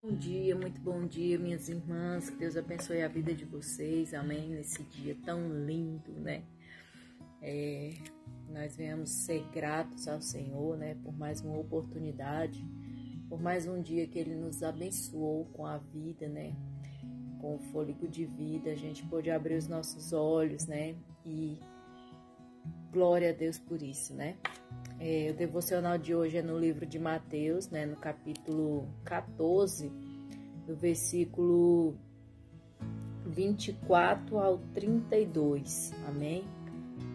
Bom dia, muito bom dia, minhas irmãs. Que Deus abençoe a vida de vocês, amém, nesse dia tão lindo, né? Nós venhamos ser gratos ao Senhor, né, por mais uma oportunidade, por mais um dia que Ele nos abençoou com a vida, né, com o fôlego de vida. A gente pôde abrir os nossos olhos, né, e glória a Deus por isso, né? O devocional de hoje é no livro de Mateus, né, no capítulo 14, do versículo 24 ao 32, amém?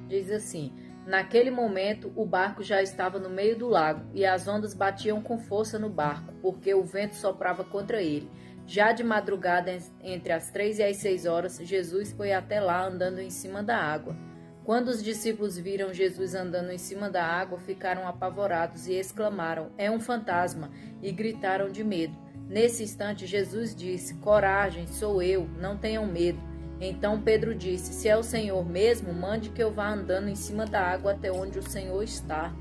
Diz assim: naquele momento o barco já estava no meio do lago e as ondas batiam com força no barco, porque o vento soprava contra ele. Já de madrugada, entre as 3 e as 6 horas, Jesus foi até lá andando em cima da água. Quando os discípulos viram Jesus andando em cima da água, ficaram apavorados e exclamaram: é um fantasma! E gritaram de medo. Nesse instante, Jesus disse: coragem, sou eu, não tenham medo. Então Pedro disse: se é o Senhor mesmo, mande que eu vá andando em cima da água até onde o Senhor está.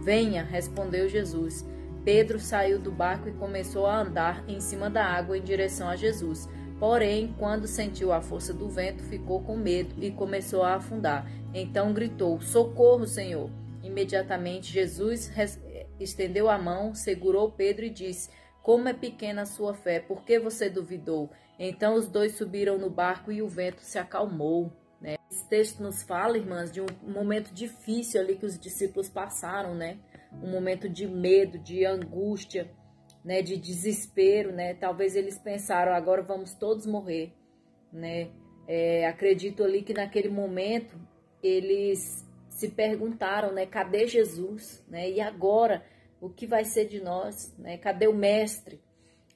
Venha, respondeu Jesus. Pedro saiu do barco e começou a andar em cima da água em direção a Jesus. Porém, quando sentiu a força do vento, ficou com medo e começou a afundar. Então gritou: socorro, Senhor! Imediatamente Jesus estendeu a mão, segurou Pedro e disse: como é pequena a sua fé, por que você duvidou? Então os dois subiram no barco e o vento se acalmou, né? Esse texto nos fala, irmãs, de um momento difícil ali que os discípulos passaram, né? Um momento de medo, de angústia, né? De desespero, né? Talvez eles pensaram: agora vamos todos morrer, né? Acredito ali que naquele momento eles se perguntaram, né? Cadê Jesus, né? E agora, o que vai ser de nós, né? Cadê o mestre?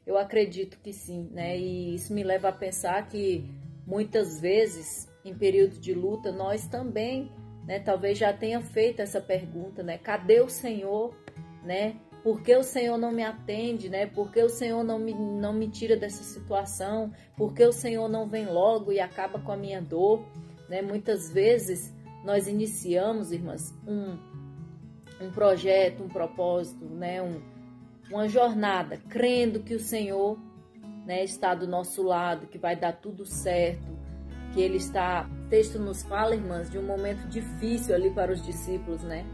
Eu acredito que sim, né? E isso me leva a pensar que muitas vezes, em período de luta, nós também, né? Talvez já tenha feito essa pergunta, né? Cadê o Senhor, né? Por que o Senhor não me atende, né? Por que o Senhor não me tira dessa situação? Por que o Senhor não vem logo e acaba com a minha dor, né? Muitas vezes nós iniciamos, irmãs, um projeto, um propósito, né? Uma jornada, crendo que o Senhor, né, está do nosso lado, que vai dar tudo certo, que Ele está... O texto nos fala, irmãs, de um momento difícil ali para os discípulos, né?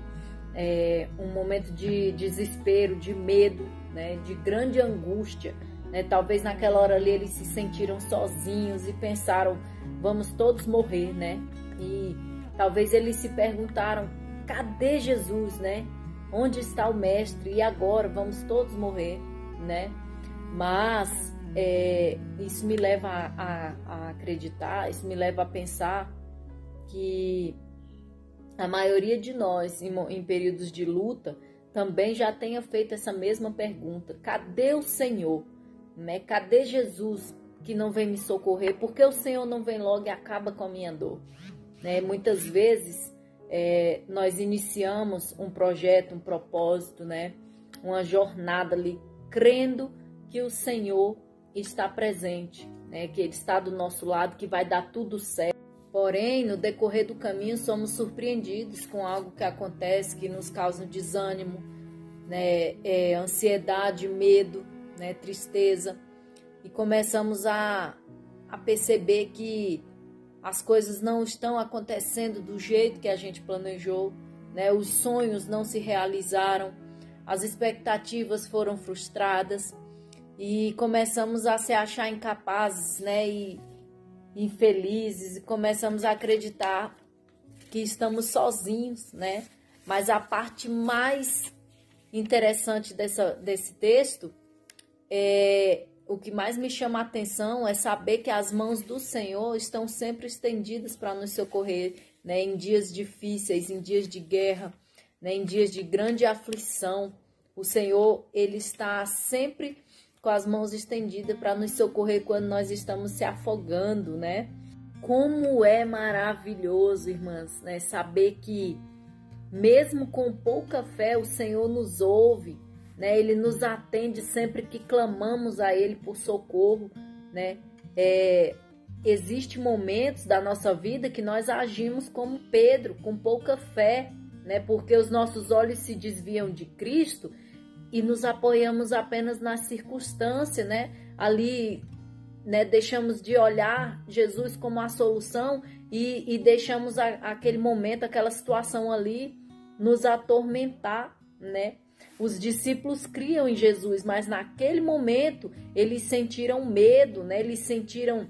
Um momento de desespero, de medo, né? De grande angústia, né? Talvez naquela hora ali eles se sentiram sozinhos e pensaram: vamos todos morrer, né? E talvez eles se perguntaram: cadê Jesus, né? Onde está o mestre? E agora? Vamos todos morrer, né? Mas isso me leva a acreditar, isso me leva a pensar que a maioria de nós, em períodos de luta, também já tenha feito essa mesma pergunta: cadê o Senhor, né? Cadê Jesus que não vem me socorrer? Por que o Senhor não vem logo e acaba com a minha dor? Né? Muitas vezes nós iniciamos um projeto, um propósito, né? Uma jornada ali, crendo que o Senhor está presente, né? Que Ele está do nosso lado, que vai dar tudo certo. Porém, no decorrer do caminho, somos surpreendidos com algo que acontece, que nos causa um desânimo, né? Ansiedade, medo, né? Tristeza. E começamos a perceber que as coisas não estão acontecendo do jeito que a gente planejou, né? Os sonhos não se realizaram, as expectativas foram frustradas e começamos a se achar incapazes, né? E infelizes, e começamos a acreditar que estamos sozinhos, né? Mas a parte mais interessante desse texto o que mais me chama a atenção é saber que as mãos do Senhor estão sempre estendidas para nos socorrer, né? Em dias difíceis, em dias de guerra, né? Em dias de grande aflição. O Senhor, Ele está sempre com as mãos estendidas para nos socorrer quando nós estamos se afogando, né? Como é maravilhoso, irmãs, né? Saber que mesmo com pouca fé, o Senhor nos ouve, né? Ele nos atende sempre que clamamos a Ele por socorro, né? Existem momentos da nossa vida que nós agimos como Pedro, com pouca fé, né? Porque os nossos olhos se desviam de Cristo e nos apoiamos apenas na circunstância, né? Ali, né, deixamos de olhar Jesus como a solução e deixamos aquele momento, aquela situação ali nos atormentar, né? Os discípulos criam em Jesus, mas naquele momento eles sentiram medo, né? Eles sentiram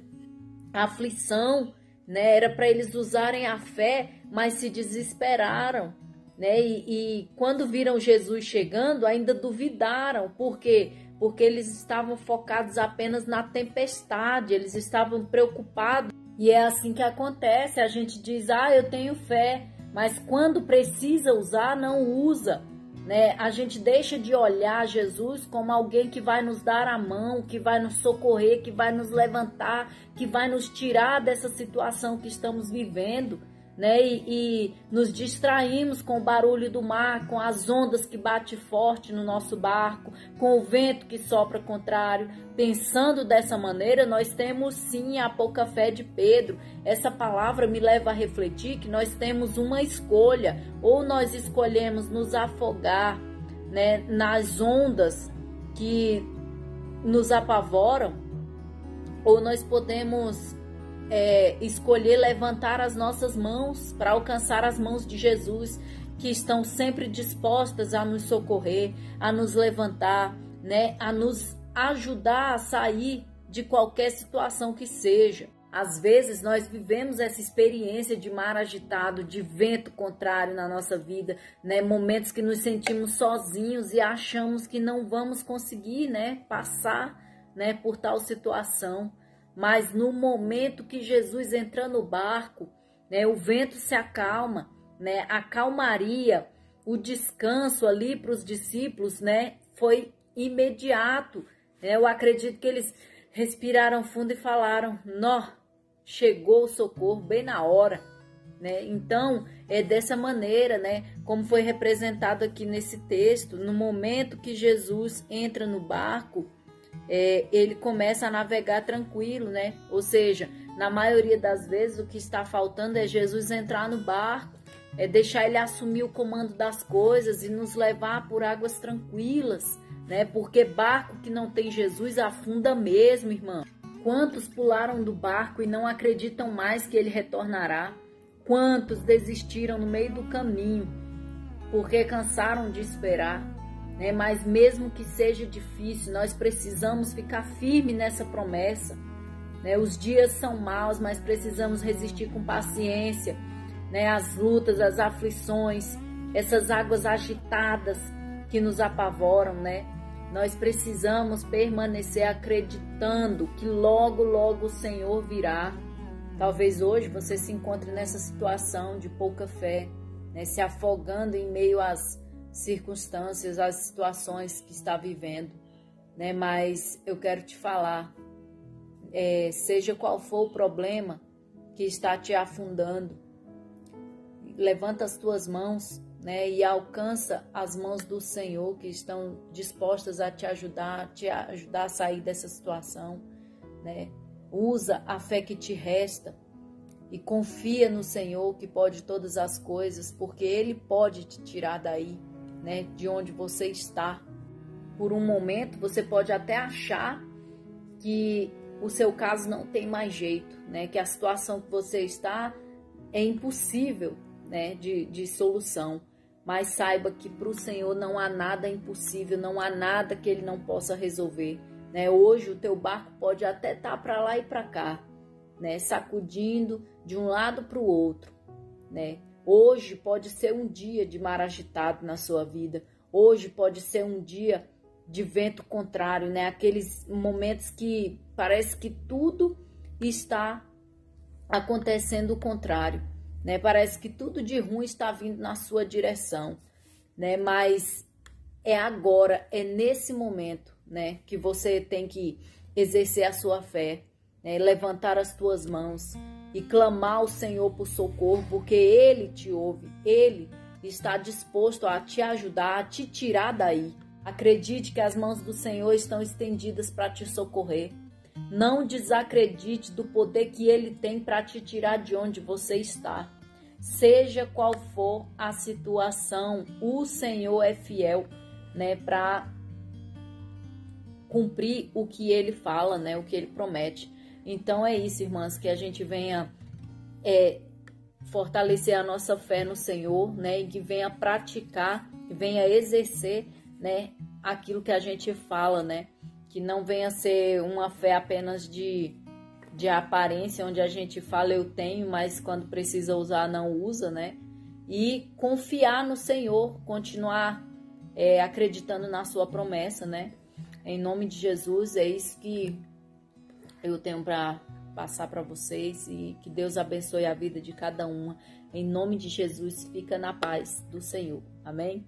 aflição, né? Era para eles usarem a fé, mas se desesperaram, né? E quando viram Jesus chegando, ainda duvidaram. Por quê? Porque eles estavam focados apenas na tempestade, eles estavam preocupados. E é assim que acontece, a gente diz, eu tenho fé, mas quando precisa usar, não usa, né? A gente deixa de olhar Jesus como alguém que vai nos dar a mão, que vai nos socorrer, que vai nos levantar, que vai nos tirar dessa situação que estamos vivendo, né? E nos distraímos com o barulho do mar, com as ondas que batem forte no nosso barco, com o vento que sopra contrário. Pensando dessa maneira, nós temos sim a pouca fé de Pedro. Essa palavra me leva a refletir que nós temos uma escolha: ou nós escolhemos nos afogar, né, nas ondas que nos apavoram, ou nós podemos escolher levantar as nossas mãos para alcançar as mãos de Jesus, que estão sempre dispostas a nos socorrer, a nos levantar, né, a nos ajudar a sair de qualquer situação que seja. Às vezes nós vivemos essa experiência de mar agitado, de vento contrário na nossa vida, né? Momentos que nos sentimos sozinhos e achamos que não vamos conseguir, né, passar, né, por tal situação. Mas no momento que Jesus entra no barco, né, o vento se acalma, né, a calmaria, o descanso ali para os discípulos, né, foi imediato. Eu acredito que eles respiraram fundo e falaram: "Nó, chegou o socorro bem na hora", né? Então é dessa maneira, né, como foi representado aqui nesse texto. No momento que Jesus entra no barco, ele começa a navegar tranquilo, né? Ou seja, na maioria das vezes o que está faltando é Jesus entrar no barco, deixar ele assumir o comando das coisas e nos levar por águas tranquilas, né? Porque barco que não tem Jesus afunda mesmo, irmão. Quantos pularam do barco e não acreditam mais que ele retornará? Quantos desistiram no meio do caminho porque cansaram de esperar? Mas mesmo que seja difícil, nós precisamos ficar firme nessa promessa, né? Os dias são maus, mas precisamos resistir com paciência, né? As lutas, as aflições, essas águas agitadas que nos apavoram, né? Nós precisamos permanecer acreditando que logo, logo o Senhor virá. Talvez hoje você se encontre nessa situação de pouca fé, né? Se afogando em meio às circunstâncias, as situações que está vivendo, né? Mas eu quero te falar, seja qual for o problema que está te afundando, levanta as tuas mãos, né? E alcança as mãos do Senhor, que estão dispostas a te ajudar a sair dessa situação, né? Usa a fé que te resta e confia no Senhor, que pode todas as coisas, porque Ele pode te tirar daí, né, de onde você está. Por um momento você pode até achar que o seu caso não tem mais jeito, né, que a situação que você está é impossível, né, de solução. Mas saiba que para o Senhor não há nada impossível, não há nada que Ele não possa resolver, né? Hoje o teu barco pode até estar para lá e para cá, né, sacudindo de um lado para o outro, né? Hoje pode ser um dia de mar agitado na sua vida. Hoje pode ser um dia de vento contrário, né? Aqueles momentos que parece que tudo está acontecendo o contrário, né? Parece que tudo de ruim está vindo na sua direção, né? Mas é agora, é nesse momento, né, que você tem que exercer a sua fé, né? Levantar as tuas mãos e clamar ao Senhor por socorro, porque Ele te ouve, Ele está disposto a te ajudar, a te tirar daí. Acredite que as mãos do Senhor estão estendidas para te socorrer. Não desacredite do poder que Ele tem para te tirar de onde você está. Seja qual for a situação, o Senhor é fiel. né, para cumprir o que ele fala, né, o que ele promete. Então é isso, irmãs, que a gente venha fortalecer a nossa fé no Senhor, né, e que venha praticar, que venha exercer, né, aquilo que a gente fala, né, que não venha ser uma fé apenas de aparência, onde a gente fala eu tenho, mas quando precisa usar não usa, né, e confiar no Senhor, continuar acreditando na sua promessa, né, em nome de Jesus. É isso que eu tenho para passar para vocês, e que Deus abençoe a vida de cada uma. Em nome de Jesus, fica na paz do Senhor. Amém?